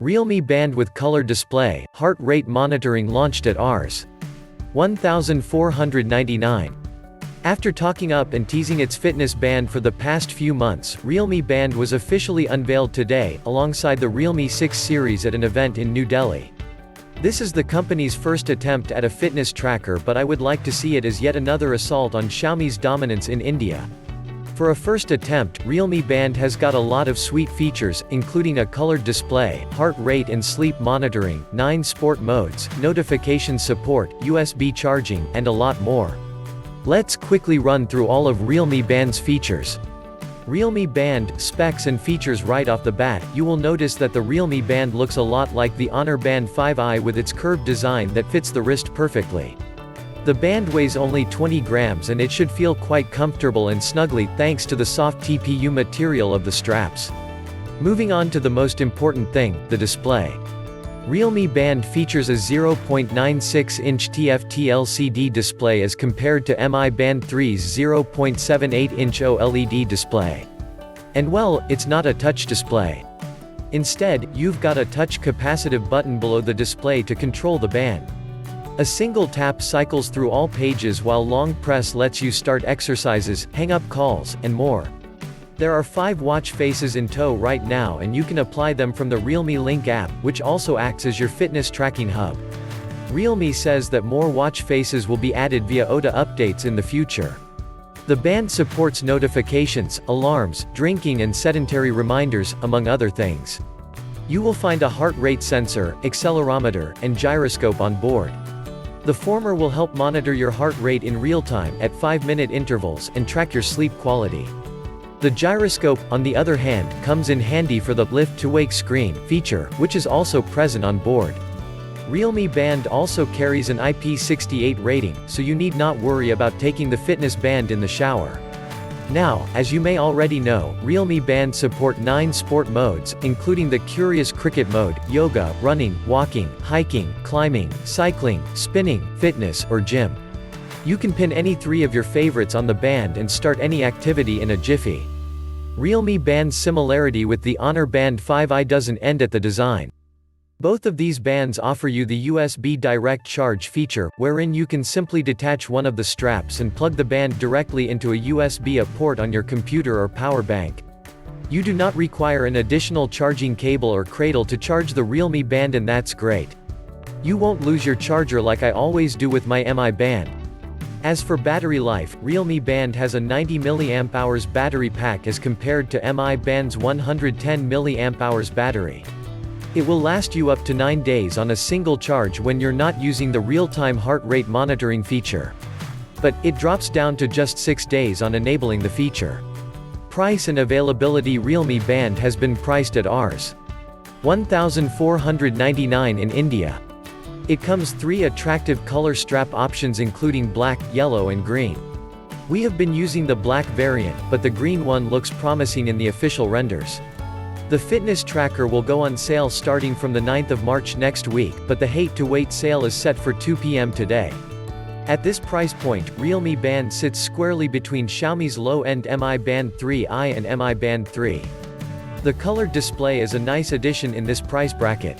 Realme band with color display, heart rate monitoring launched at Rs. 1,499. After talking up and teasing its fitness band for the past few months, Realme Band was officially unveiled today, alongside the Realme 6 series at an event in New Delhi. This is the company's first attempt at a fitness tracker, but I would like to see it as yet another assault on Xiaomi's dominance in India. For a first attempt, Realme Band has got a lot of sweet features, including a colored display, heart rate and sleep monitoring, 9 sport modes, notification support, USB charging, and a lot more. Let's quickly run through all of Realme Band's features. Realme Band, specs and features. Right off the bat, you will notice that the Realme Band looks a lot like the Honor Band 5i with its curved design that fits the wrist perfectly. The band weighs only 20 grams and it should feel quite comfortable and snuggly thanks to the soft TPU material of the straps. Moving on to the most important thing, the display. Realme Band features a 0.96-inch TFT LCD display as compared to Mi Band 3's 0.78-inch OLED display. And well, it's not a touch display. Instead, you've got a touch capacitive button below the display to control the band. A single tap cycles through all pages while long press lets you start exercises, hang up calls, and more. There are 5 watch faces in tow right now and you can apply them from the Realme Link app, which also acts as your fitness tracking hub. Realme says that more watch faces will be added via OTA updates in the future. The band supports notifications, alarms, drinking and sedentary reminders, among other things. You will find a heart rate sensor, accelerometer, and gyroscope on board. The former will help monitor your heart rate in real time at 5-minute intervals and track your sleep quality. The gyroscope, on the other hand, comes in handy for the lift to wake screen feature, which is also present on board. Realme Band also carries an IP68 rating, so you need not worry about taking the fitness band in the shower. Now, as you may already know, Realme Band support 9 sport modes, including the Curious Cricket mode, yoga, running, walking, hiking, climbing, cycling, spinning, fitness, or gym. You can pin any 3 of your favorites on the band and start any activity in a jiffy. Realme Band's similarity with the Honor Band 5i doesn't end at the design. Both of these bands offer you the USB direct charge feature, wherein you can simply detach one of the straps and plug the band directly into a USB-A port on your computer or power bank. You do not require an additional charging cable or cradle to charge the Realme Band, and that's great. You won't lose your charger like I always do with my Mi Band. As for battery life, Realme Band has a 90 mAh battery pack as compared to Mi Band's 110 mAh battery. It will last you up to 9 days on a single charge when you're not using the real-time heart rate monitoring feature. But, it drops down to just 6 days on enabling the feature. Price and availability. Realme Band has been priced at Rs. 1,499 in India. It comes 3 attractive color strap options including black, yellow and green. We have been using the black variant, but the green one looks promising in the official renders. The fitness tracker will go on sale starting from the 9th of March next week, but the hate to wait sale is set for 2 p.m. today. At this price point, Realme Band sits squarely between Xiaomi's low-end Mi Band 3i and Mi Band 3. The colored display is a nice addition in this price bracket.